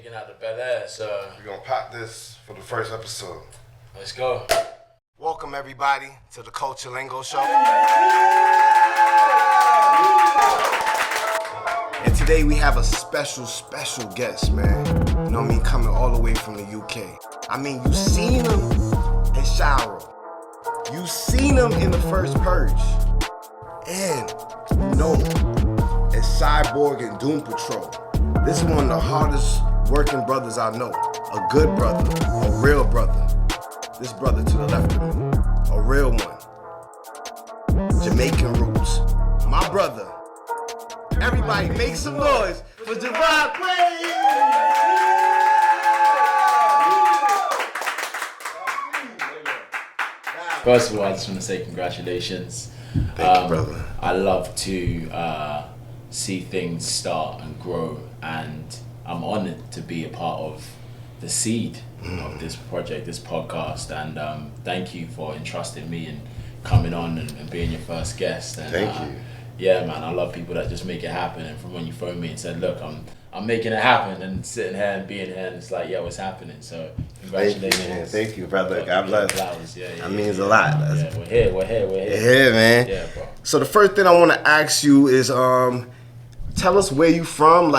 Taking out the Bel Air, so We're gonna pop this for the first episode. let's go. Welcome everybody to the Culture Lingo Show. And today we have a special guest, man. You know what I mean? Coming all the way from the UK. I mean, you seen him in Shiro. You seen him in the first Purge. And you know it's Cyborg and Doom Patrol. This is one of the hardest working brothers I know. A good brother, a real brother. This brother to the left of me, a real one. Jamaican roots. My brother. Everybody make some noise for Joivan Wade! First of all, I just want to say congratulations. Thank you, brother. I love to see things start and grow, and I'm honored to be a part of the seed of this project, this podcast, and thank you for entrusting me and coming on and being your first guest. And, Thank you. Yeah, man, I love people that just make it happen. And from when you phoned me and said, look, I'm making it happen, and sitting here and being here, and it's like, yeah, what's happening? So congratulations. Thank you, man. Thank you, brother. God bless. Flowers. Yeah, That means a lot. Yeah, we're here. Yeah, man. Yeah, bro. So the first thing I want to ask you is, tell us where you from,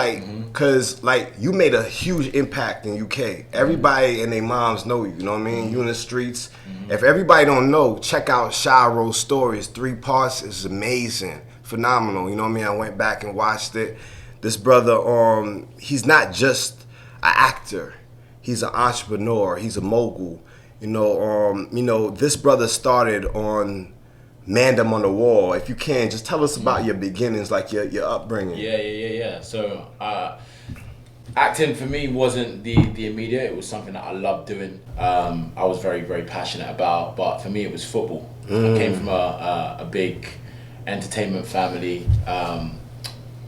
cause you made a huge impact in UK. Everybody and their moms know you. You know what I mean? You in the streets. If everybody don't know, check out Shiro's stories. 3 parts is amazing, phenomenal. You know what I mean? I went back and watched it. This brother, he's not just an actor. He's an entrepreneur. He's a mogul. You know, this brother started on Man Them on the Wall. If you can, just tell us about your beginnings, like your upbringing. Yeah. So acting for me wasn't the immediate. It was something that I loved doing. I was very, very passionate about, but for me it was football. I came from a big entertainment family,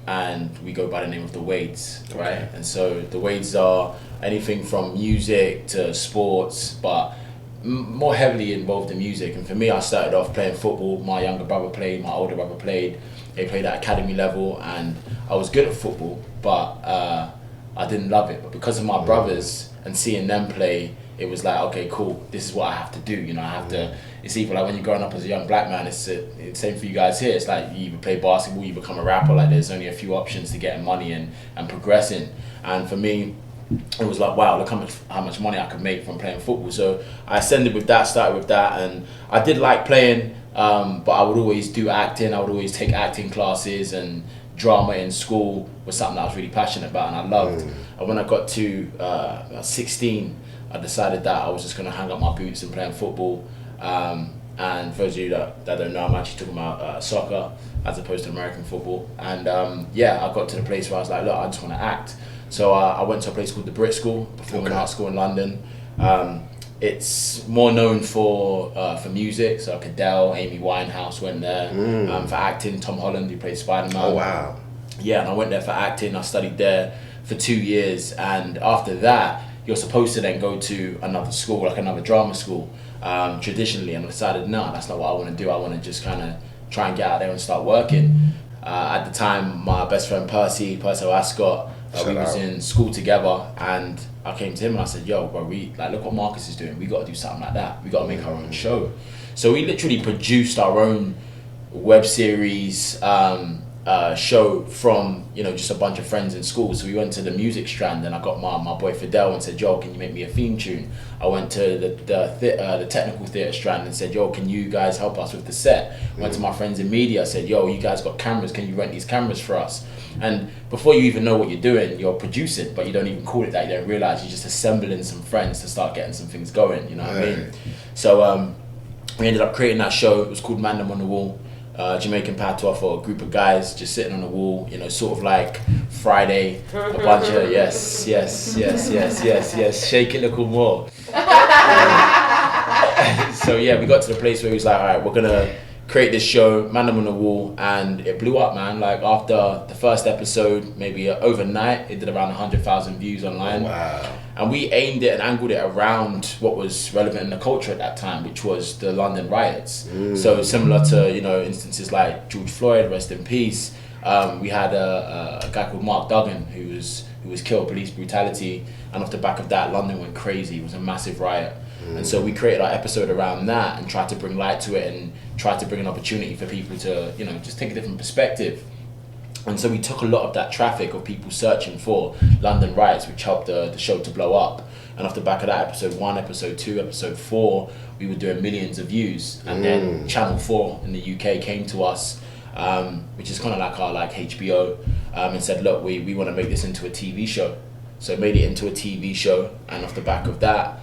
and we go by the name of the Wades, right? Okay. And so the Wades are anything from music to sports, but more heavily involved in music. And for me, I started off playing football. My younger brother played, my older brother played. They played at academy level, and I was good at football, but I didn't love it. But because of my brothers and seeing them play, it was like, okay, cool, this is what I have to do. You know, I have to. It's even like when you're growing up as a young black man, it's the same for you guys here. It's like you either play basketball, you become a rapper. Like there's only a few options to getting money and progressing. And for me, it was like, wow, look how much money I could make from playing football. So I ascended with that, started with that, and I did like playing, but I would always do acting. I would always take acting classes, and drama in school was something that I was really passionate about and I loved. And when I got to about 16, I decided that I was just going to hang up my boots and playing football. And for those of you that don't know, I'm actually talking about soccer as opposed to American football. And I got to the place where I was like, look, I just want to act. So I went to a place called the Brit School, Performing Arts School in London. It's more known for music, so Cadell, Amy Winehouse went there. For acting, Tom Holland, who played Spider-Man. Oh, wow. Yeah, and I went there for acting. I studied there for 2 years, and after that, you're supposed to then go to another school, like another drama school, traditionally, and I decided, no, that's not what I want to do. I want to just kind of try and get out there and start working. At the time, my best friend Percy Ascott, we was in school together, and I came to him and I said, yo, bro, look what Marcus is doing. We got to do something like that. We got to make our own show. So we literally produced our own web series show from, just a bunch of friends in school. So we went to the music strand, and I got my boy Fidel and said, yo, can you make me a theme tune? I went to the technical theatre strand and said, yo, can you guys help us with the set? Went to my friends in media, said, yo, you guys got cameras, can you rent these cameras for us? And before you even know what you're doing, you're producing, but you don't even call it that. You don't realize you're just assembling some friends to start getting some things going, you know what I mean? So we ended up creating that show. It was called Man Them on the Wall. Jamaican patois for a group of guys just sitting on the wall, sort of like Friday, a bunch of yes, shake it a little more. So yeah, we got to the place where he was like, all right, we're gonna create this show, Man Them on the Wall, and it blew up, man. Like after the first episode, maybe overnight, it did around 100,000 views online. Oh, wow. And we aimed it and angled it around what was relevant in the culture at that time, which was the London riots. So similar to, instances like George Floyd, rest in peace. We had a guy called Mark Duggan who who was killed, police brutality, and off the back of that, London went crazy. It was a massive riot. And so we created our episode around that and tried to bring light to it and tried to bring an opportunity for people to, you know, just take a different perspective. And so we took a lot of that traffic of people searching for London riots, which helped the show to blow up. And off the back of that, episode 1, episode 2, episode 4, we were doing millions of views. And then Channel 4 in the UK came to us, which is kind of like our HBO, and said, look, we want to make this into a TV show. So made it into a TV show, and off the back of that,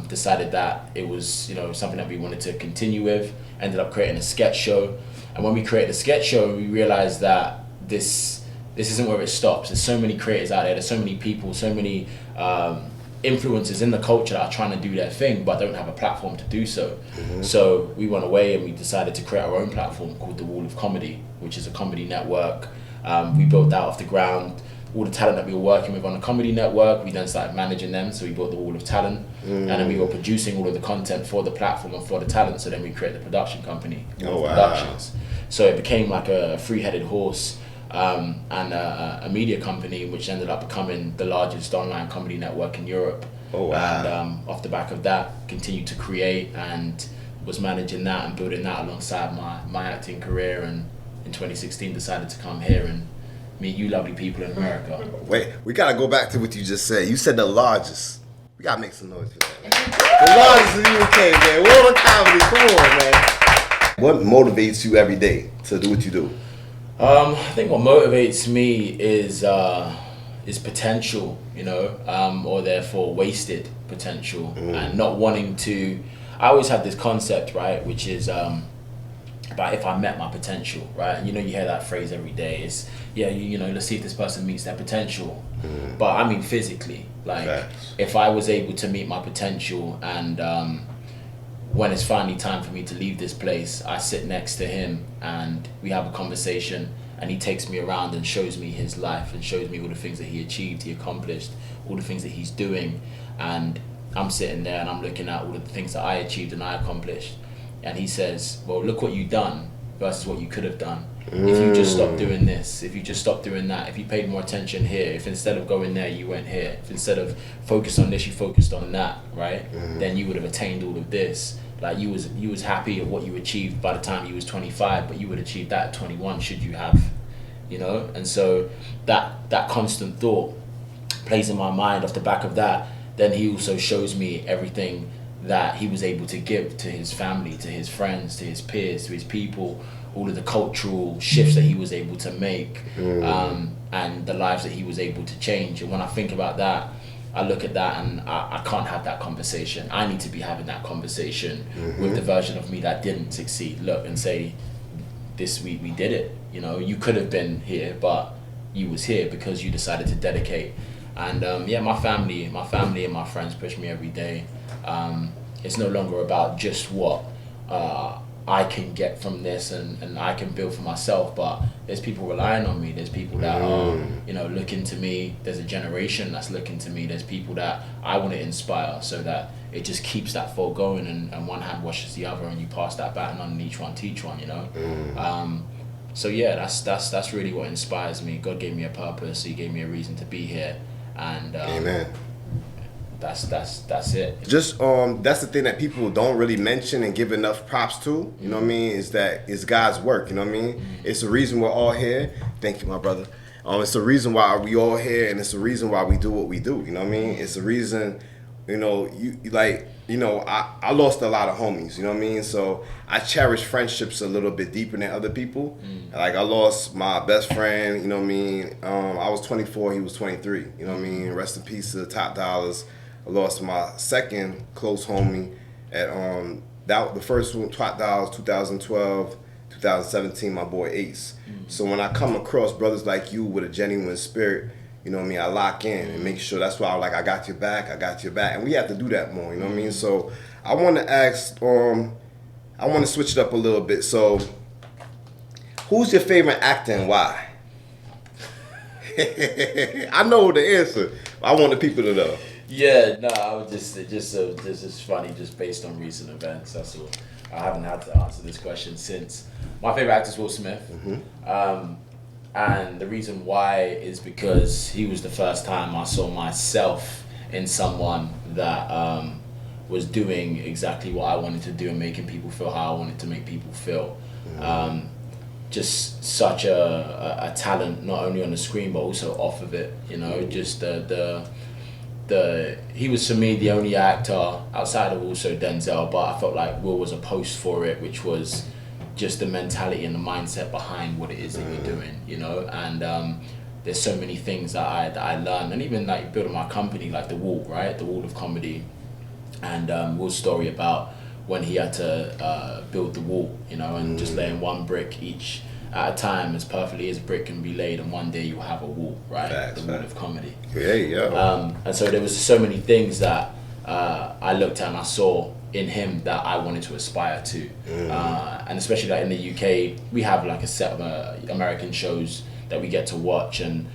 decided that it was, you know, something that we wanted to continue with. Ended up creating a sketch show. And when we created the sketch show, we realized that this isn't where it stops. There's so many creators out there, there's so many people, so many influencers in the culture that are trying to do their thing but don't have a platform to do so. So we went away and we decided to create our own platform called The Wall of Comedy, which is a comedy network. We built that off the ground. All the talent that we were working with on the comedy network, we then started managing them, so we built the Wall of Talent. And then we were producing all of the content for the platform and for the talent, so then we created the production company, Productions. So it became like a three-headed horse, and a media company, which ended up becoming the largest online comedy network in Europe. And off the back of that, continued to create and was managing that and building that alongside my acting career, and in 2016 decided to come here and meet you lovely people in America. Wait, we gotta go back to what you just said. You said the largest. We gotta make some noise for that, man. The largest in the UK, man. World of comedy, come on, man. What motivates you every day to do what you do? I think what motivates me is potential, you know, or therefore wasted potential, and not wanting to. I always have this concept, right, which is about if I met my potential, right? And you know, you hear that phrase every day. It's you know, let's see if this person meets their potential. But I mean physically, like if I was able to meet my potential, and when it's finally time for me to leave this place, I sit next to him and we have a conversation, and he takes me around and shows me his life and shows me all the things that he achieved, he accomplished, all the things that he's doing, and I'm sitting there and I'm looking at all of the things that I achieved and I accomplished, and he says, well, look what you've done versus what you could have done. If you just stopped doing this, if you just stopped doing that, if you paid more attention here, if instead of going there you went here, if instead of focused on this you focused on that, right? Then you would have attained all of this. Like you was happy at what you achieved by the time you was 25, but you would achieve that at 21 should you have, you know? And so that constant thought plays in my mind. Off the back of that, then he also shows me everything that he was able to give to his family, to his friends, to his peers, to his people, all of the cultural shifts that he was able to make, and the lives that he was able to change. And when I think about that, I look at that and I can't have that conversation. I need to be having that conversation with the version of me that didn't succeed. Look and say, this week we did it. You know, you could have been here, but you was here because you decided to dedicate. And my family and my friends push me every day. It's no longer about just what I can get from this and I can build for myself, but there's people relying on me. There's people that are, you know, looking to me. There's a generation that's looking to me. There's people that I want to inspire, so that it just keeps that thought going, and one hand washes the other, and you pass that baton on, and each one teach one, you know. So yeah, that's really what inspires me. God gave me a purpose. He gave me a reason to be here, and Amen. That's it. Just that's the thing that people don't really mention and give enough props to, you know what I mean, is that it's God's work, you know what I mean? It's the reason we're all here. Thank you, my brother. It's the reason why we all here, and it's the reason why we do what we do, you know what I mean? It's the reason, you know, I lost a lot of homies, you know what I mean? So I cherish friendships a little bit deeper than other people. Like I lost my best friend, you know what I mean? I was 24, he was 23, you know what I mean? Rest in peace to the Top Dollars. I lost my second close homie at the first one, Top Dollars, 2012, 2017, my boy Ace. So when I come across brothers like you with a genuine spirit, you know what I mean, I lock in and make sure. That's why I'm like, I got your back, and we have to do that more, you know what I mean? So I want to ask, I want to switch it up a little bit. So who's your favorite actor and why? I know the answer, but I want the people to know. Yeah, no, I would this is funny, just based on recent events. That's all. I haven't had to answer this question since. My favorite actor is Will Smith. And the reason why is because he was the first time I saw myself in someone that was doing exactly what I wanted to do and making people feel how I wanted to make people feel. Just such a talent, not only on the screen but also off of it. You know, just the he was for me the only actor outside of also Denzel, but I felt like Will was a post for it, which was just the mentality and the mindset behind what it is that you're doing, you know. And there's so many things that I learned, and even like building my company, like the Wall, right, the Wall of Comedy, and Will's story about when he had to build the wall, you know, and just laying one brick each at a time as perfectly as a brick can be laid, and one day you'll have a wall, right? The Wall of Comedy. Yeah. And so there was so many things that I looked at and I saw in him that I wanted to aspire to. And especially like in the UK, we have like a set of American shows that we get to watch, and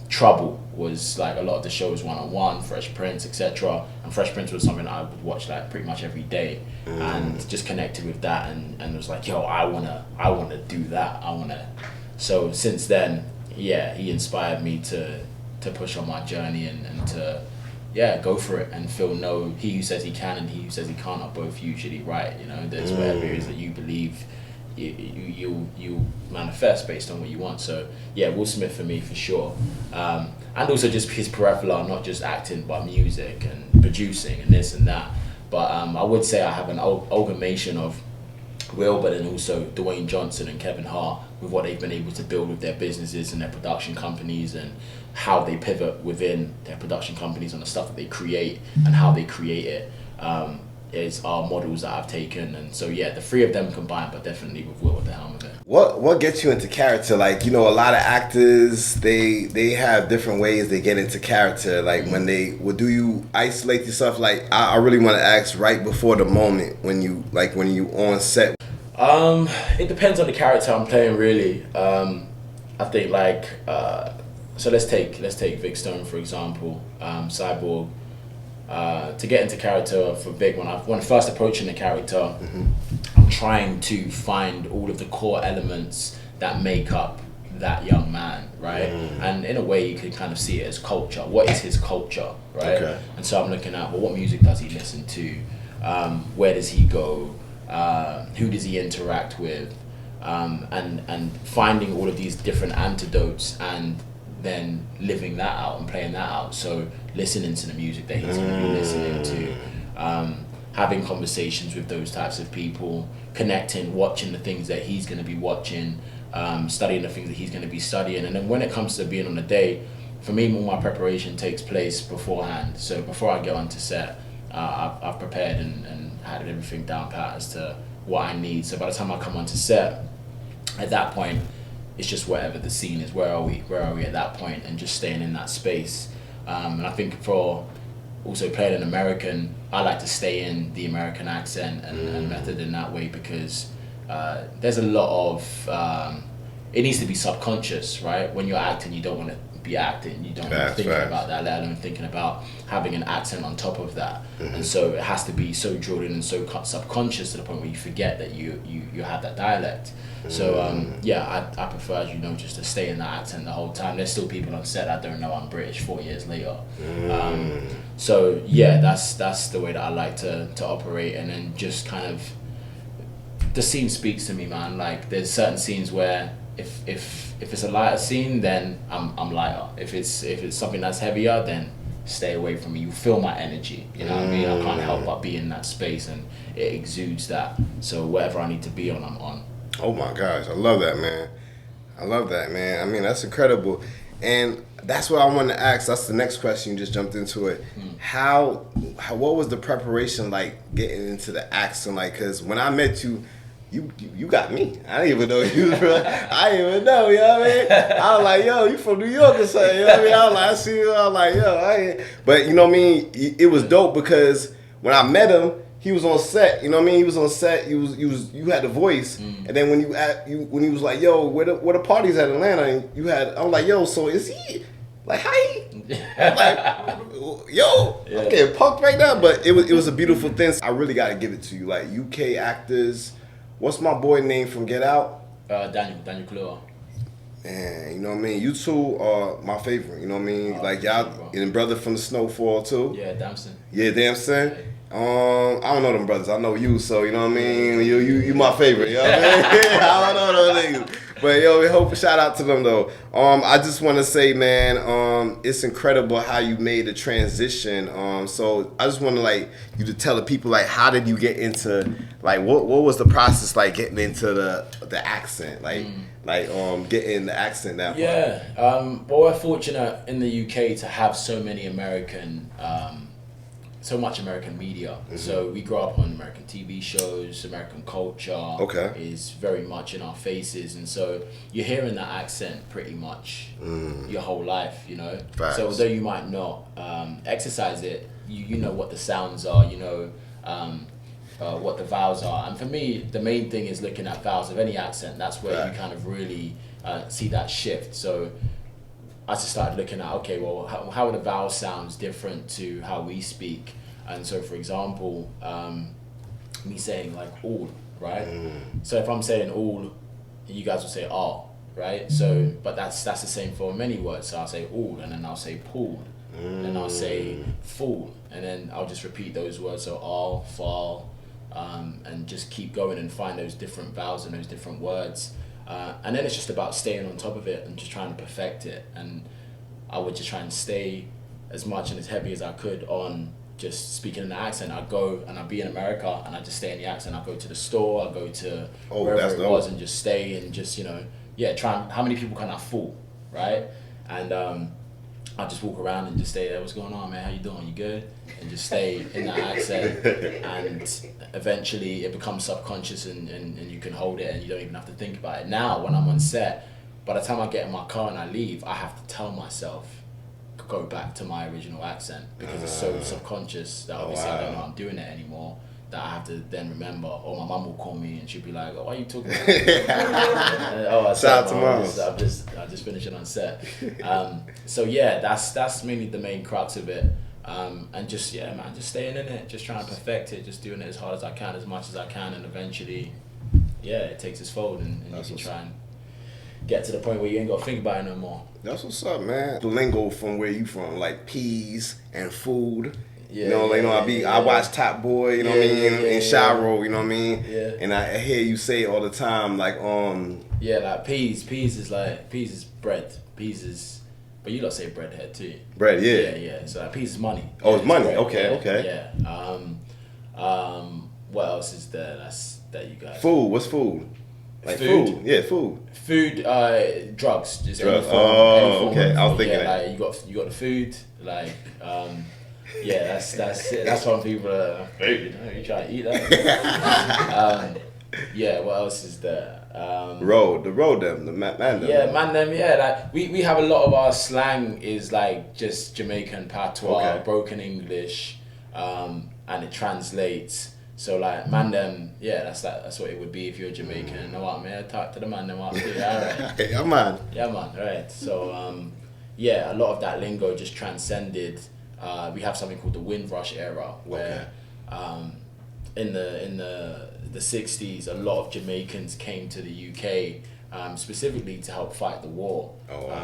Trouble was like a lot of the shows one-on-one, Fresh Prince, etc. And Fresh Prince was something I would watch like pretty much every day, and just connected with that, and was like, yo, I wanna do that. So since then, yeah, he inspired me to push on my journey and to go for it and feel no, he who says he can and he who says he can't are both usually right. You know, there's whatever it is that you believe you manifest based on what you want. So yeah, Will Smith for me for sure. And also just his peripheral, not just acting but music and producing and this and that. But I would say I have an amalgamation of Will, but then also Dwayne Johnson and Kevin Hart with what they've been able to build with their businesses and their production companies, and how they pivot within their production companies on the stuff that they create and how they create it. Are models that I've taken, and so yeah, the three of them combined, but definitely with Will at the helm of it. What gets you into character? Like, you know, a lot of actors, they have different ways they get into character. Like when do you isolate yourself? Like I really want to ask right before the moment when you on set. It depends on the character I'm playing, really. I think like so let's take Vic Stone for example, Cyborg. To get into character for Vic, when I'm first approaching the character, I'm trying to find all of the core elements that make up that young man, right? And in a way, you can kind of see it as culture. What is his culture, right? Okay. And so I'm looking at, well, what music does he listen to? Where does he go? Who does he interact with? And finding all of these different antidotes and then living that out and playing that out. So listening to the music that he's going to be listening to, having conversations with those types of people, connecting, watching the things that he's going to be watching, studying the things that he's going to be studying. And then when it comes to being on a day, for me, all my preparation takes place beforehand. So before I get onto set, I've prepared and had everything down pat as to what I need. So by the time I come onto set, at that point, it's just whatever the scene is. Where are we at that point, and just staying in that space. And I think for also playing an American, I like to stay in the American accent and method in that way, because there's a lot of it needs to be subconscious, right? When you're acting, you don't want to be acting. You don't want to think about that, let alone thinking about having an accent on top of that. And so it has to be so drilled in and so subconscious to the point where you forget that you have that dialect. So I prefer, as you know, just to stay in that accent the whole time. There's still people on set that don't know I'm British 4 years later. So yeah, that's the way that I like to operate. And then just kind of the scene speaks to me, man. Like there's certain scenes where if it's a lighter scene, then I'm lighter. If it's something that's heavier, then stay away from me. You feel my energy, you know what I mean? I can't help but be in that space, and it exudes that. So whatever I need to be on, I'm on. Oh my gosh, I love that, man. I mean, that's incredible. And that's what I wanted to ask. That's the next question. You just jumped into it. How what was the preparation like getting into the accent? Like, cause when I met you, you got me. I didn't even know you was real. I didn't even know, you know what I mean? I was like, yo, you from New York or something, you know what I mean? I was like, I see you, I was like, yo, I ain't. But you know what I mean? It was dope because when I met him, he was on set, you know what I mean? He was on set, you had the voice. And then when when he was like, yo, where the parties at Atlanta? And I was like, yo, so is he, like, how he? Like, yo, I'm getting punked right now. But it was a beautiful thing. I really got to give it to you. Like, UK actors. What's my boy name from Get Out? Daniel Kaluuya. And you know what I mean? You two are my favorite, you know what I mean? Like y'all, and brother from the Snowfall too. Yeah, Damson. Yeah, Damson. I don't know them brothers. I know you, so you know what I mean. You my favorite. You know what I mean? I don't know those niggas, but yo, we hope shout out to them though. I just want to say, man, it's incredible how you made the transition. So I just want to like you to tell the people like how did you get into like what was the process like getting into the accent getting the accent that Yeah, well, we're fortunate in the UK to have so many American. So much American media. So we grow up on American TV shows, American culture is very much in our faces, and so you're hearing that accent pretty much your whole life, you know. Facts. So although you might not exercise it, you know what the sounds are, you know what the vowels are. And for me, the main thing is looking at vowels of any accent. That's where you kind of really see that shift. So I just started looking at, okay, well, how are the vowel sounds different to how we speak? And so, for example, me saying like all, right? So if I'm saying all, you guys will say all, right? So, but that's the same for many words. So I'll say all, and then I'll say pool, and then I'll say fool, and then I'll just repeat those words. So all, fall, and just keep going and find those different vowels and those different words. And then it's just about staying on top of it and just trying to perfect it. And I would just try and stay as much and as heavy as I could on just speaking in the accent. I'd go and I'd be in America and I'd just stay in the accent. I'd go to the store, I'd go to wherever it was and just stay and just, you know, how many people can I fool, right? And I'd just walk around and just stay there, what's going on, man, how you doing, you good? And just stay in that accent, and eventually it becomes subconscious and you can hold it and you don't even have to think about it. Now, when I'm on set, by the time I get in my car and I leave, I have to tell myself, go back to my original accent, because it's so subconscious that obviously I don't know I'm doing it anymore, that I have to then remember. Or my mum will call me and she'll be like, "Oh, why are you talking about that?" Shout out to mum. I just finished it on set. So yeah, that's mainly the main crux of it. And just just staying in it, just trying to perfect it, just doing it as hard as I can, as much as I can, and eventually, it takes its fold, and you can try and get to the point where you ain't got to think about it no more. That's what's up, man. The lingo from where you from, like peas and food. I watch Top Boy, you know what I mean, and Shiro, you know what I mean? Yeah. And I hear you say it all the time, like like peas is bread. Peas is, but you don't say breadhead too. Bread, yeah. Yeah. So like, peas is money. Oh, it's money. Bread. Okay. Yeah. What else is there that you guys? Food. What's food? Like food. Yeah, food. Food, drugs. Just drugs. Any form. Okay. I was thinking that. Like you got the food, like that's it. That's when people are food. You know, you try to eat that. What else is there? The road them, the man them. Yeah, man them. Yeah, like we have a lot of our slang is like just Jamaican patois, broken English, and it translates. So like man them, that's what it would be if you're Jamaican. You know what, man? Talk to the man them up. Yeah, right. Yeah, man. Yeah, man. Right. So a lot of that lingo just transcended. We have something called the Windrush era, where in the 60s, a lot of Jamaicans came to the UK specifically to help fight the war.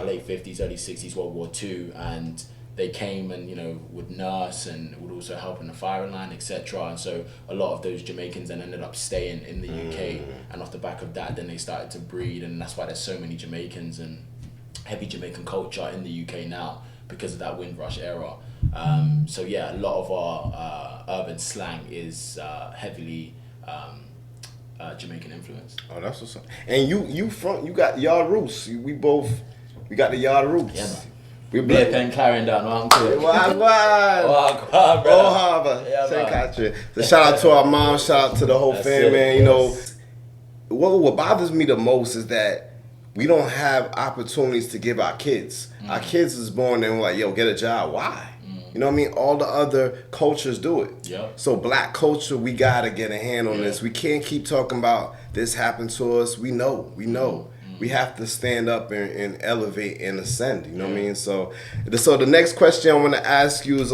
Late 50s, early 60s, World War II, and they came and would nurse and would also help in the firing line, etc. And so a lot of those Jamaicans then ended up staying in the UK, and off the back of that, then they started to breed, and that's why there's so many Jamaicans and heavy Jamaican culture in the UK now because of that Windrush era. A lot of our urban slang is heavily Jamaican influenced. Oh, that's what's up. And you got yard roots. We got the yard roots. Yeah, man. We Beer pen Clarendon, I'm cool. Wagwan, Old Harbor, St. Catherine. So shout out to our mom, shout out to the whole family, man. What bothers me the most is that we don't have opportunities to give our kids. Our kids is born and we're like, yo, get a job. Why? You know what I mean? All the other cultures do it. Yeah. So black culture, we gotta get a hand on this. We can't keep talking about this happened to us. We know. We have to stand up and elevate and ascend. You know what I mean? So the next question I want to ask you is,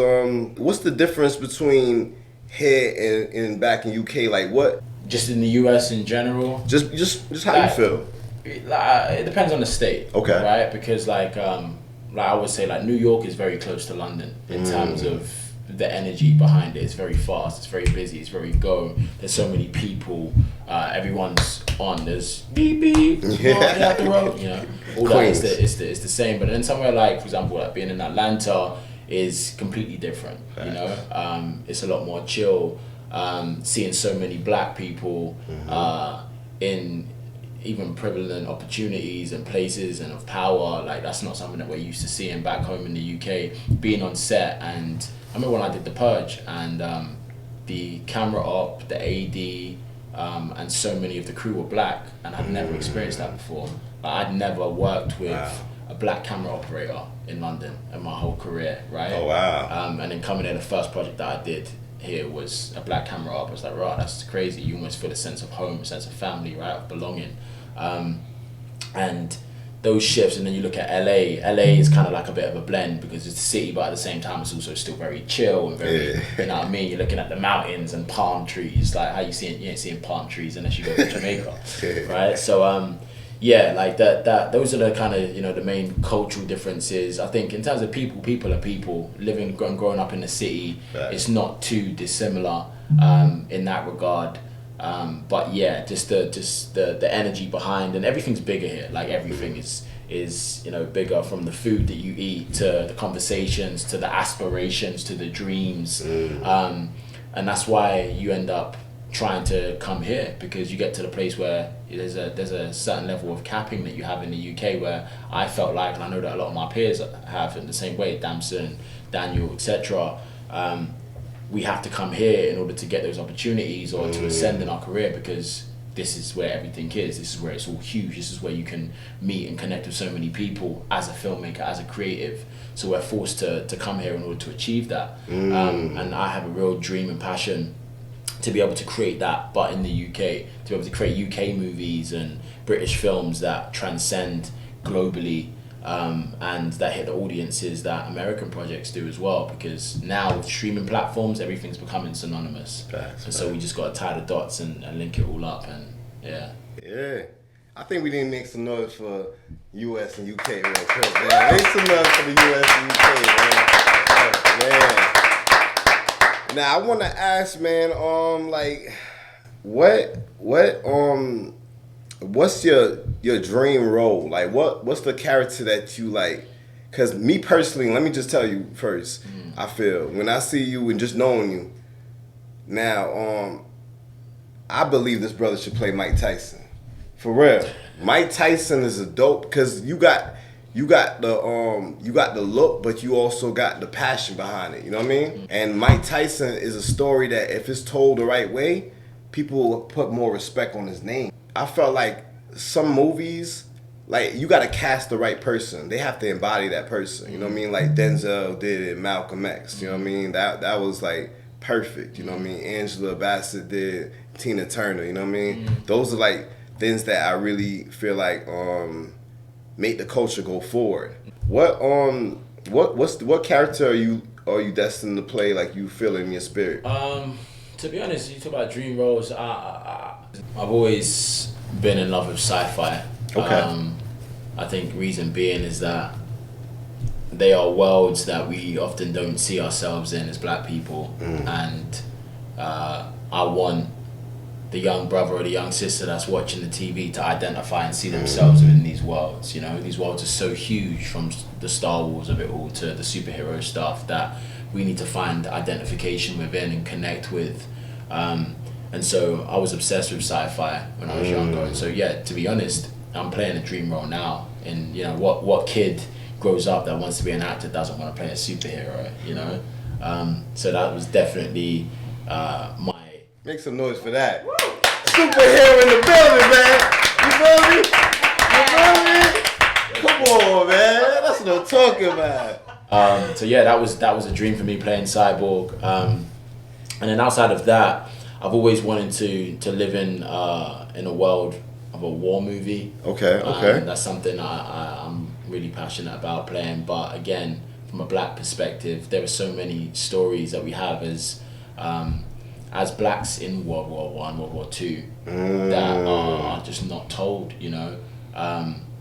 what's the difference between here and back in UK? Like what? Just in the US in general. Just how you feel. It depends on the state. Okay. Right? Because like I would say, like New York is very close to London in terms of the energy behind it. It's very fast. It's very busy. It's very go. There's so many people. Everyone's on. There's beep beep. Out the road. You know, all that is the same. But then somewhere like, for example, like being in Atlanta is completely different. You know, it's a lot more chill. Seeing so many black people in even prevalent opportunities and places and of power, like that's not something that we're used to seeing back home in the UK. Being on set, and I remember when I did The Purge, and the camera op, the AD, and so many of the crew were black, and I'd never experienced that before. Like, I'd never worked with a black camera operator in London in my whole career, right? Oh wow. And then coming in, the first project that I did here was a black camera op. I was like, right, that's crazy. You almost feel a sense of home, a sense of family, right, of belonging. And those shifts, and then you look at LA is kind of like a bit of a blend because it's a city, but at the same time it's also still very chill and very, you know what I mean? You're looking at the mountains and palm trees, like how you ain't seeing palm trees unless you go to Jamaica, right? So yeah, like that those are the kind of, you know, the main cultural differences. I think in terms of people are people. Living and growing up in the city, it's not too dissimilar in that regard. But yeah, just the energy behind, and everything's bigger here. Like everything is you know, bigger, from the food that you eat to the conversations to the aspirations to the dreams, and that's why you end up trying to come here, because you get to the place where there's a certain level of capping that you have in the UK, where I felt like, and I know that a lot of my peers have in the same way, Damson, Daniel, etc. We have to come here in order to get those opportunities or to ascend in our career, because this is where everything is. This is where it's all huge. This is where you can meet and connect with so many people as a filmmaker, as a creative. So we're forced to come here in order to achieve that. And I have a real dream and passion to be able to create that, but in the UK, to be able to create UK movies and British films that transcend globally, and that hit the audiences that American projects do as well, because now with streaming platforms, everything's becoming synonymous. And so we just got to tie the dots and link it all up, and yeah. I think we need to make some noise for US and UK real quick, man. Make some noise for the US and UK, man. Man. Now I want to ask, man, like, what's your dream role? Like, what's the character that you like? Cause me personally, let me just tell you first. I feel when I see you and just knowing you, now, I believe this brother should play Mike Tyson, for real. Mike Tyson is a dope, cause you got the look, but you also got the passion behind it. You know what I mean? And Mike Tyson is a story that, if it's told the right way, people will put more respect on his name. I felt like some movies, like, you gotta cast the right person. They have to embody that person. You know what I mean? Like Denzel did in Malcolm X. You know what I mean? That was like perfect. You know what I mean? Angela Bassett did Tina Turner. You know what I mean? Those are like things that I really feel like make the culture go forward. What character are you destined to play, like, you feel in your spirit? To be honest, you talk about dream roles. I've always been in love with sci-fi. Okay. I think reason being is that they are worlds that we often don't see ourselves in as black people, and I want the young brother or the young sister that's watching the TV to identify and see themselves within these worlds. You know, these worlds are so huge, from the Star Wars of it all to the superhero stuff, that we need to find identification within and connect with. And so I was obsessed with sci-fi when I was younger. And so yeah, to be honest, I'm playing a dream role now. And you know, what kid grows up that wants to be an actor doesn't want to play a superhero, you know? So that was definitely my... Make some noise for that. Woo! Superhero in the building, man. You feel me? Come on, man. That's what I'm talking about. So yeah, that was a dream for me, playing Cyborg. And then outside of that, I've always wanted to live in a world of a war movie. Okay. That's something I'm really passionate about playing. But again, from a black perspective, there are so many stories that we have as blacks in World War I, World War II, that are just not told, you know.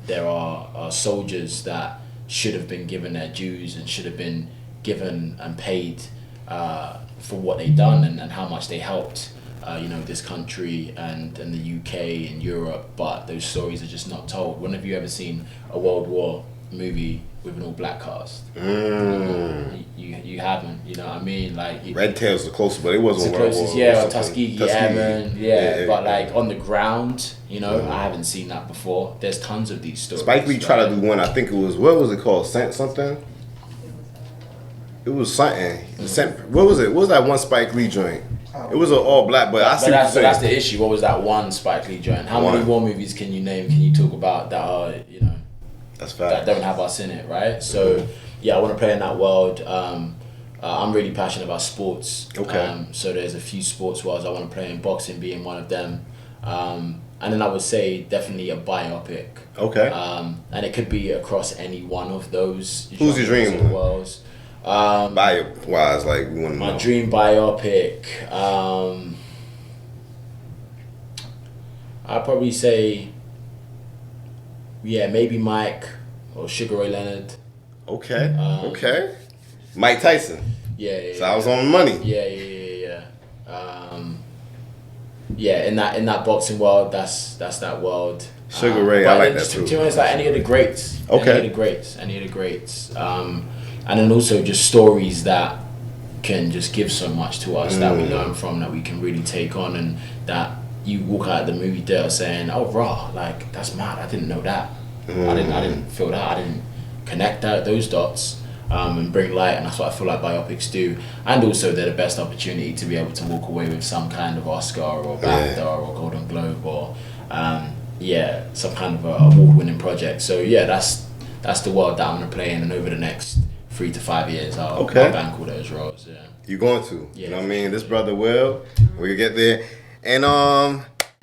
there are soldiers that should have been given their dues and should have been given and paid for what they done and how much they helped this country and the UK and Europe, but those stories are just not told. When have you ever seen a World War movie with an all black cast? You haven't, you know what I mean? Like Red Tail's the closest, but it wasn't the World closest, War. yeah, or Tuskegee Airmen, but like on the ground, I haven't seen that before. There's tons of these stories. Spike Lee tried to do one. I think it was, what was it called? Something. It was something. What was it? What was that one Spike Lee joint? It was an all black, but I see what you're saying. That's the issue. What was that one Spike Lee joint? How many war movies can you name? Can you talk about that are that's fact. that don't have us in it, right? So I want to play in that world. I'm really passionate about sports. Okay. So there's a few sports worlds I want to play in, boxing being one of them. And then I would say definitely a biopic. Okay. And it could be across any one of those. Who's your dream worlds? Bio-wise, like we want to know. My dream biopic. I'd probably say, maybe Mike or Sugar Ray Leonard. Okay. Okay. Mike Tyson. Yeah. So I was on the money. Yeah. In that boxing world, that's that world. Sugar Ray, I like that too. To be honest, like any of the greats. Okay. Any of the greats. And then also just stories that can just give so much to us that we learn from, that we can really take on, and that you walk out of the movie theater saying, "Oh, raw, like that's mad. I didn't know that. I didn't feel that. I didn't connect those dots." And bring light, and that's what I feel like biopics do. And also they're the best opportunity to be able to walk away with some kind of Oscar or BAFTA or Golden Globe or some kind of a award-winning project. So that's the world that I'm gonna play in, and over the next 3 to 5 years I'll bank all those roles. Yeah. You going to? Yeah. You know what I mean? This brother will. We'll get there. And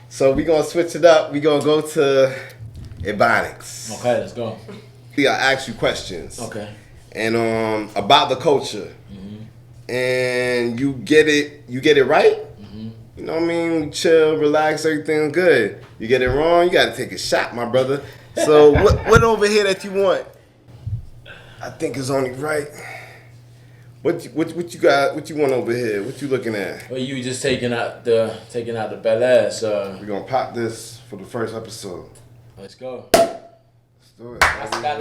so we gonna switch it up. We gonna go to Ebonics. Okay, let's go. I'll ask you questions. Okay. And about the culture, and you get it right. You know what I mean? Chill, relax, everything good. You get it wrong, you gotta take a shot, my brother. So what over here that you want? I think is only right. What you got? What you want over here? What you looking at? Well, you just taking out the Bel Air, so we're gonna pop this for the first episode. Let's go. Let's do it. Let's do it.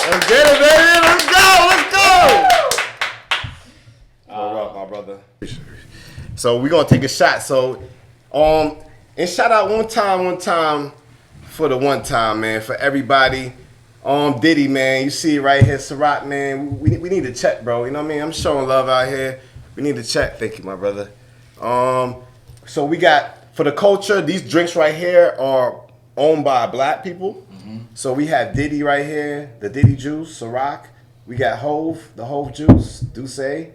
Let's get it, baby. Let's go. Rock, my brother. So we're gonna take a shot. So, and shout out one time for the one time, man, for everybody. Diddy, man, you see it right here, Ciroc, man. We need to check, bro. You know what I mean? I'm showing love out here. We need to check. Thank you, my brother. So we got, for the culture, these drinks right here are owned by black people. So we have Diddy right here, the Diddy juice, Ciroc. We got Hove, the Hove juice, Douce.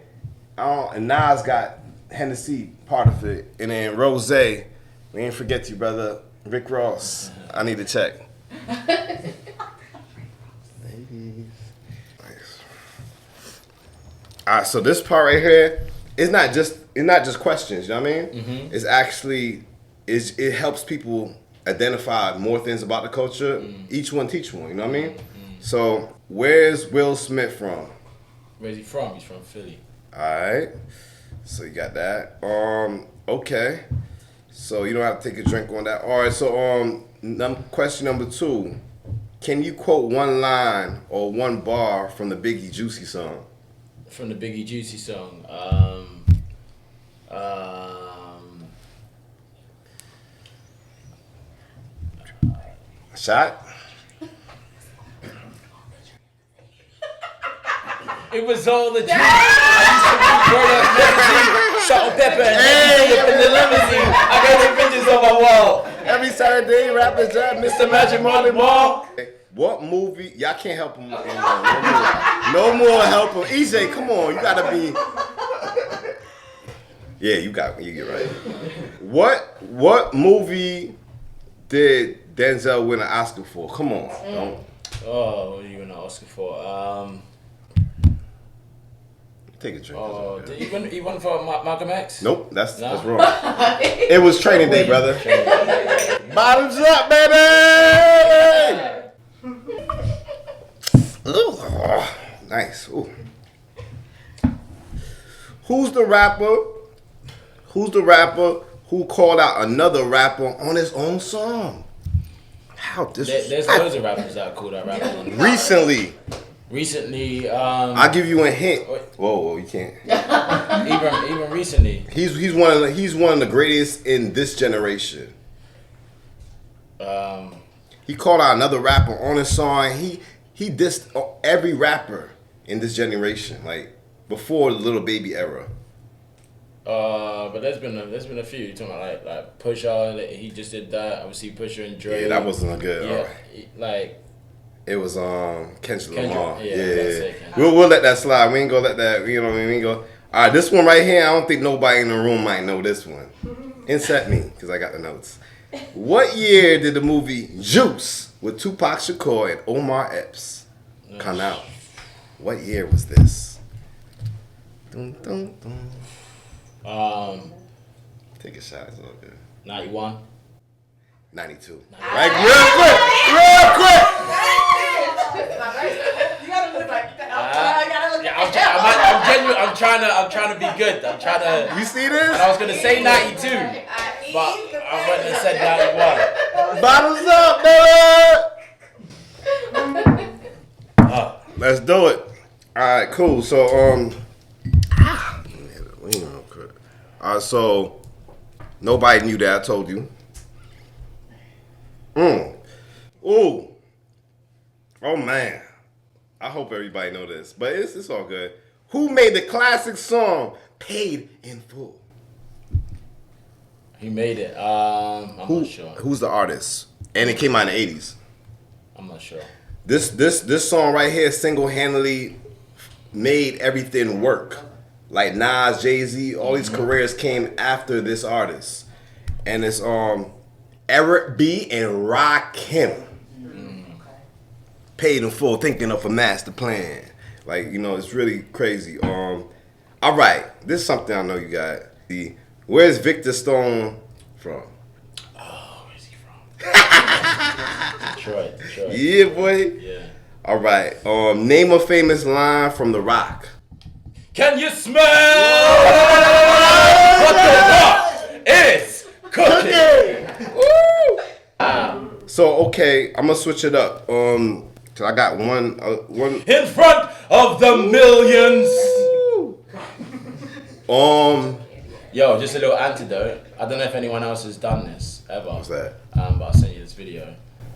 And Nas got Hennessy, part of it. And then Rose, we ain't forget you, brother. Rick Ross. I need to check. Ladies. Nice. All right, so this part right here, it's not just questions, you know what I mean? It's actually, it helps people identify more things about the culture. Each one teach one, you know what I mean? So where's Will Smith from? Where's he from? He's from Philly. Alright. So you got that. Okay. So you don't have to take a drink on that. Alright, so question number 2. Can you quote one line or one bar from the Biggie Juicy song? From the Biggie Juicy song. Shot? It was all the dream. I used to be word up limousine, salt and pepper, and in the limousine. I got the pictures on my wall. Every Saturday, rappers at Mr. Magic Molly Mall. What movie? Y'all can't help him anymore. No more help him. EJ, come on. You gotta be. Yeah, you get right. What movie did Denzel win an Oscar for? Come on. Don't. Oh, what did you win an Oscar for? Take a drink. Oh, did he won for Malcolm X? Nope, that's wrong. It was Training Day, brother. Bottoms up, baby! Ooh, nice. Ooh. Who's the rapper who called out another rapper on his own song? How this? There's loads of rappers that called out rappers. Recently, I'll give you a hint. Whoa, you can't. even recently, He's one of the greatest in this generation. He called out another rapper on his song. He dissed every rapper in this generation, like before the Little Baby era. But there's been a few. You're talking about like Pusha, he just did that. Obviously Pusha and Dre. Yeah, that wasn't a good. Yeah, like it was Kendrick Lamar. Yeah. We'll let that slide. We ain't gonna let that. You know what I mean? We ain't go. All right, this one right here. I don't think nobody in the room might know this one. Insert me, because I got the notes. What year did the movie Juice with Tupac Shakur and Omar Epps come out? What year was this? Dun, dun, dun. Take a shot. It's all good. 91. 92. Like real quick. You gotta look like that. I'm trying to be good. I'm trying to. You see this? And I was gonna say 92, but I went and said 91. Bottoms up, baby. Let's do it. All right, cool. So so nobody knew that. I told you. Ooh. Oh man. I hope everybody know this, but it's all good. Who made the classic song "Paid in Full"? He made it. I'm not sure. Who's the artist? And it came out in the 80s. I'm not sure. This song right here single-handedly made everything work. Like Nas, Jay-Z, all these careers came after this artist. And it's Eric B. and Rakim. Paid in Full, thinking of a master plan. Like, it's really crazy. All right, this is something I know you got. Where's Victor Stone from? Oh, where's he from? Detroit. Yeah, boy. Yeah. All right. Name a famous line from The Rock. Can you smell what the rock is cooking? Woo! So okay, I'm gonna switch it up. So I got one in front of the millions. Yo, just a little antidote. I don't know if anyone else has done this ever. What's that? But I'll send you this video.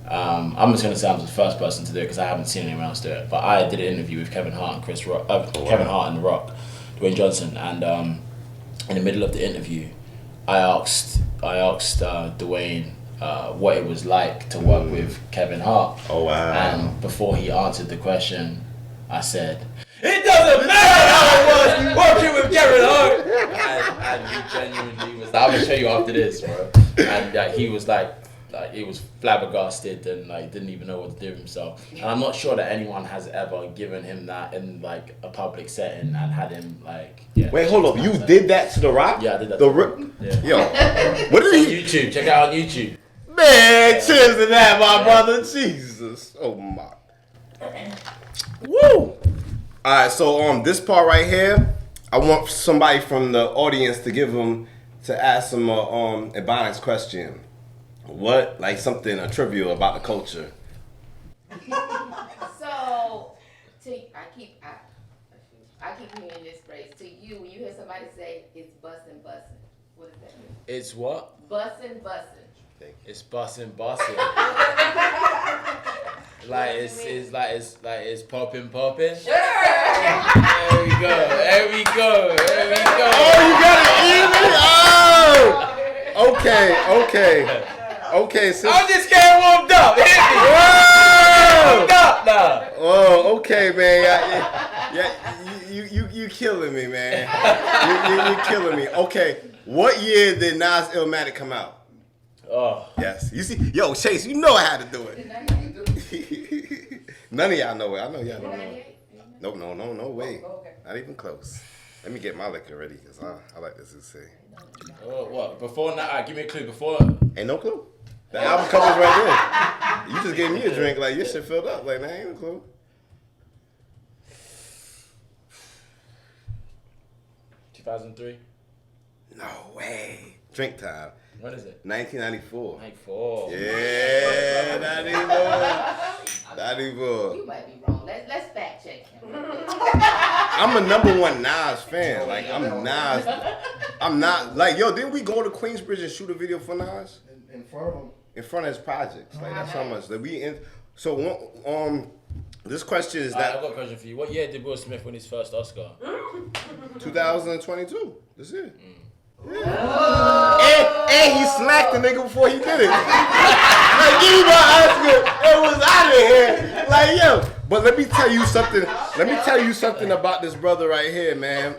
I'm just gonna say I'm the first person to do it because I haven't seen anyone else do it. But I did an interview with Kevin Hart and Kevin Hart and The Rock, Dwayne Johnson, and in the middle of the interview, I asked Dwayne what it was like to work with Kevin Hart. Oh wow! And before he answered the question, I said, "It doesn't matter how it was working with Kevin Hart." And he genuinely was. I'm gonna show you after this, bro. And he was like he was flabbergasted and didn't even know what to do with himself. And I'm not sure that anyone has ever given him that in a public setting and had him Wait, hold up! You did that to The Rock? Yeah, I did that. Yeah. Yo, what did he? YouTube. Check it out on YouTube. Man, cheers to that, my brother. Jesus, oh my. Woo! All right, so this part right here, I want somebody from the audience to ask him a Ebonics question. What, something, a trivial about the culture? So, I keep hearing this phrase. To you, when you hear somebody say it's bussin', what does that mean? It's what? Bussin'. It's bussin'. It's poppin'. Sure. There we go. Oh, you got it even? Oh! Okay. So I'm just getting warmed up. Hit me. Whoa! Warmed up now. Oh, okay, man. You killing me, man. You killing me. Okay, what year did Nas Illmatic come out? Oh. Yes. You see, yo, Chase, you know I had to do it. None of y'all know it. I know y'all don't know it. No way. Okay. Not even close. Let me get my liquor ready, because I like this to say. Oh, what? Before now, give me a clue. Before. Ain't no clue. The album cover's right there. You just gave me a drink. Like, your shit filled up. Like, that ain't a clue. 2003. No way. Drink time. What is it? 1994. 94. Yeah, 94. You might be wrong. Let's fact check him. I'm a #1 Nas fan. Like, I'm Nas. I'm not, like, yo, didn't we go to Queensbridge and shoot a video for Nas? In front of him. In front of his projects. Like, that's how much. Like, so, this question is that. I've got a question for you. What year did Will Smith win his first Oscar? 2022. That's it. Yeah. And he smacked the nigga before he did it. Like, give me my Oscar. It was out of here. Like, yo. But let me tell you something. Let me tell you something about this brother right here, man.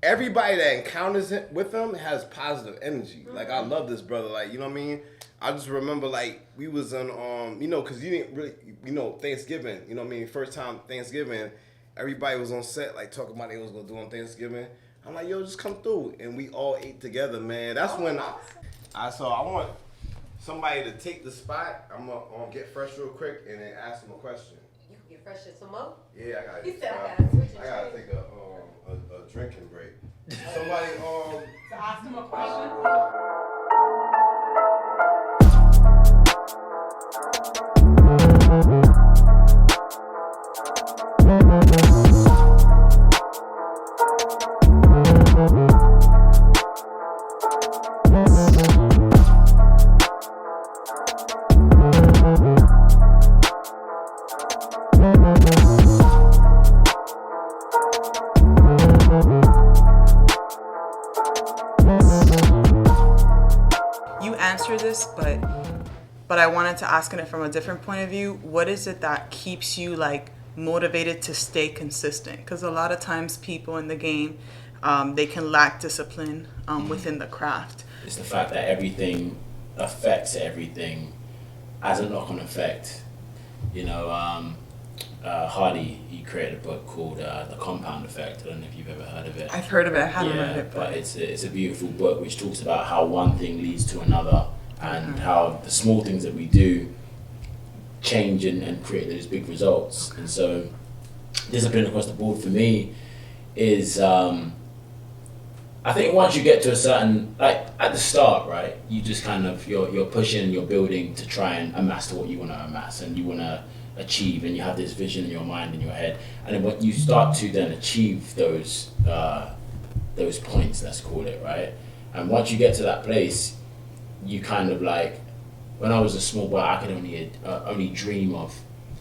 Everybody that encounters it with him has positive energy. Like, I love this brother. Like, you know what I mean? I just remember, like, we was on, you know, because you didn't really, you know, Thanksgiving, you know what I mean? First time Thanksgiving, everybody was on set, like, talking about they was going to do on Thanksgiving. I'm like, yo, just come through. And we all ate together, man. That's when I want somebody to take the spot. I'm going to get fresh real quick and then ask them a question. You can get fresh at some more? Yeah, I got to. He said I got to switch it. I got to take a drinking break. Somebody, To ask him a question? This, but I wanted to ask it from a different point of view. What is it that keeps you like motivated to stay consistent? Because a lot of times people in the game, they can lack discipline within the craft. It's the fact that everything affects everything as a knock-on effect. You know, Hardy, he created a book called The Compound Effect. I don't know if you've ever heard of it. I've heard of it. I haven't read it, but it's a beautiful book which talks about how one thing leads to another. And how the small things that we do change and create those big results. And so discipline across the board for me is, I think once you get to a certain, like at the start, right, you just kind of, you're pushing, you're building to try and amass to what you want to amass and you want to achieve, and you have this vision in your mind, in your head. And then when you start to then achieve those points, let's call it, right? And once you get to that place, you kind of like, when I was a small boy, I could only dream of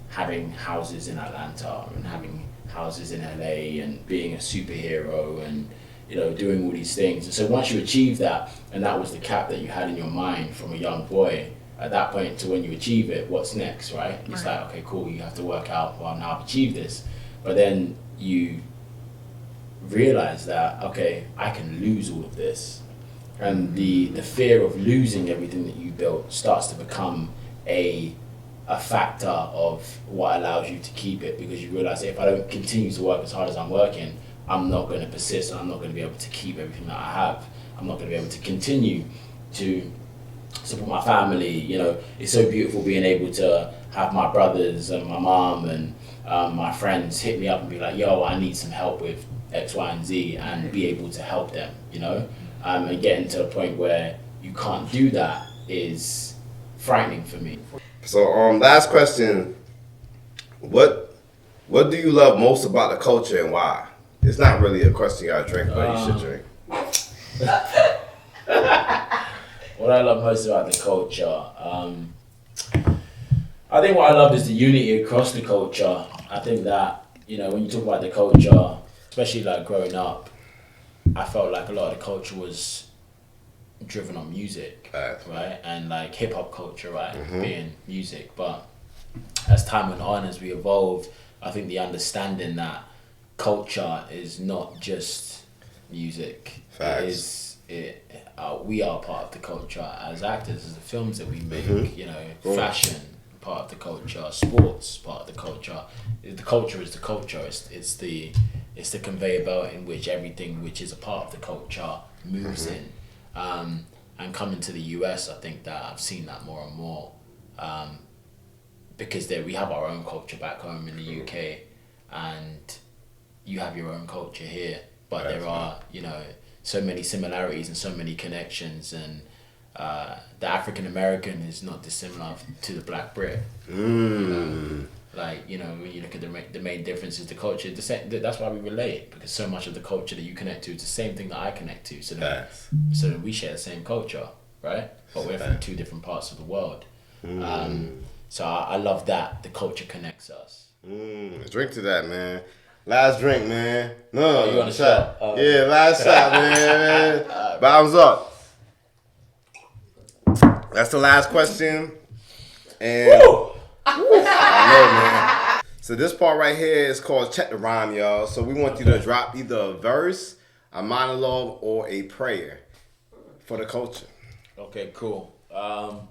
having houses in Atlanta and having houses in LA and being a superhero and, you know, doing all these things. And so once you achieve that, and that was the cap that you had in your mind from a young boy, at that point to when you achieve it, what's next, right? It's like, okay, cool, you have to work out, well, now I've achieved this. But then you realize that, okay, I can lose all of this. And the fear of losing everything that you built starts to become a factor of what allows you to keep it, because you realize that if I don't continue to work as hard as I'm working, I'm not going to persist, and I'm not going to be able to keep everything that I have. I'm not going to be able to continue to support my family. You know, it's so beautiful being able to have my brothers and my mom and my friends hit me up and be like, yo, I need some help with X, Y, and Z, and be able to help them, you know? And getting to a point where you can't do that is frightening for me. So, last question. What do you love most about the culture and why? It's not really a question you gotta drink, but you should drink. What I love most about the culture, I think what I love is the unity across the culture. I think that, you know, when you talk about the culture, especially like growing up, I felt like a lot of the culture was driven on music, right? And like hip hop culture, right? Being music. But as time went on, as we evolved, I think the understanding that culture is not just music. Facts. We are part of the culture as actors, as the films that we make, you know, fashion, part of the culture, sports, part of the culture. The culture is the culture. It's the conveyor belt in which everything which is a part of the culture moves in. And coming to the US, I think that I've seen that more and more, because we have our own culture back home in the UK, and you have your own culture here, but there are, you know, so many similarities and so many connections, and the African American is not dissimilar to the Black Brit. You know? Like, you know, when you look at the main difference is the culture. That's why we relate, because so much of the culture that you connect to is the same thing that I connect to. So then we share the same culture, right? But we're from two different parts of the world. So I love that the culture connects us. Drink to that, man. Last drink, man. No, you want a shot? Yeah, last shot, man. Bottoms up. That's the last question. And I know, man. So this part right here is called Check the Rhyme, y'all. So we want you to drop either a verse, a monologue, or a prayer for the culture. Okay, cool. I'm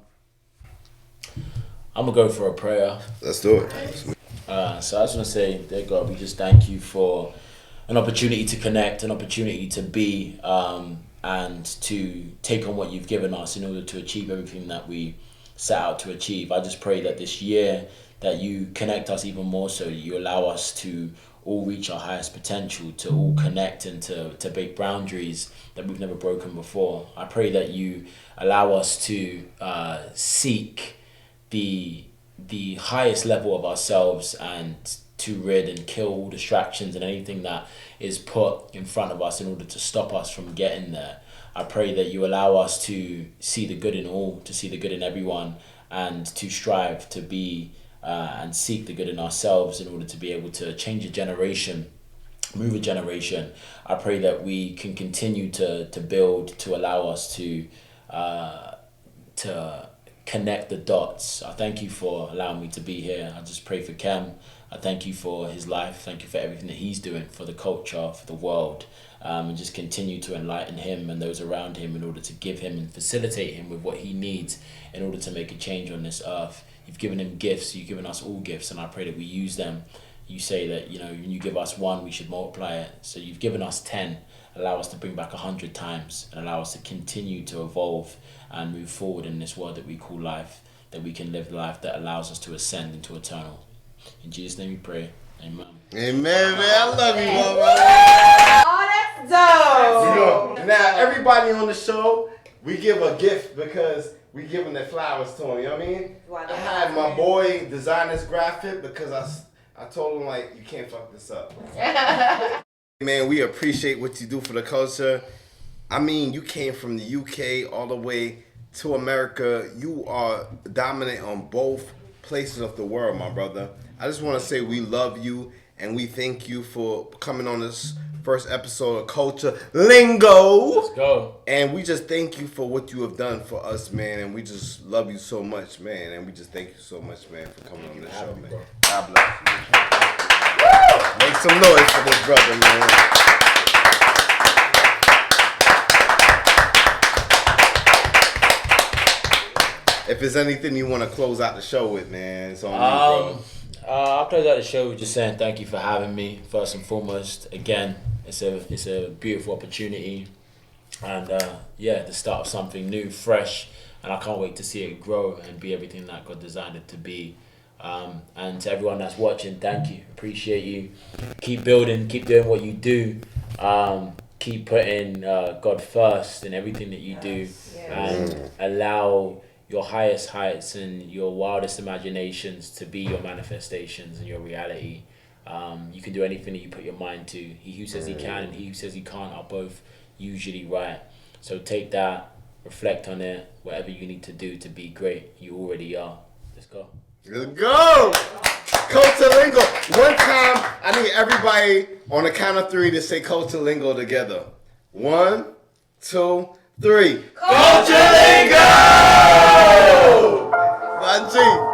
gonna go for a prayer. Let's do it. So I just want to say, dear God, we just thank you for an opportunity to connect, an opportunity to be, and to take on what you've given us in order to achieve everything that we set out to achieve. I just pray that this year that you connect us even more, so you allow us to all reach our highest potential, to all connect and to break boundaries that we've never broken before. I pray that you allow us to seek the highest level of ourselves, and to rid and kill all distractions and anything that is put in front of us in order to stop us from getting there. I pray that you allow us to see the good in all, to see the good in everyone, and to strive to be and seek the good in ourselves in order to be able to change a generation, move a generation. I pray that we can continue to build, to allow us to connect the dots. I thank you for allowing me to be here. I just pray for Kem. I thank you for his life. Thank you for everything that he's doing for the culture, for the world, and just continue to enlighten him and those around him in order to give him and facilitate him with what he needs in order to make a change on this earth. You've given him gifts. You've given us all gifts, and I pray that we use them. You say that, you know, when you give us one, we should multiply it. So you've given us 10. Allow us to bring back 100 times, and allow us to continue to evolve and move forward in this world that we call life, that we can live life that allows us to ascend into eternal. In Jesus' name we pray. Amen. Amen, man. I love you, my brother. Oh, that's dope. Now, everybody on the show, we give a gift because we giving their flowers to them, you know what I mean? I had my boy design this graphic because I told him, like, you can't fuck this up. Man, we appreciate what you do for the culture. I mean, you came from the UK all the way to America. You are dominant on both places of the world, my brother. I just want to say we love you, and we thank you for coming on this first episode of Culture Lingo. Let's go. And we just thank you for what you have done for us, man. And we just love you so much, man. And we just thank you so much, man, for coming on this show, man. God bless you. Make some noise for this brother, man. If there's anything you want to close out the show with, man, it's on you, bro. I'll close out the show with just saying thank you for having me, first and foremost. Again, it's a beautiful opportunity, and the start of something new, fresh, and I can't wait to see it grow and be everything that God designed it to be. And to everyone that's watching, thank you, appreciate you. Keep building, keep doing what you do. Keep putting God first in everything that you do, and allow your highest heights and your wildest imaginations to be your manifestations and your reality. You can do anything that you put your mind to. He who says he can and he who says he can't are both usually right. So take that, reflect on it, whatever you need to do to be great, you already are. Let's go. Let's go! Culture Lingo. One time, I need everybody on the count of 3 to say Culture Lingo together. 1, 2, 3. Culture Lingo! 1, 2.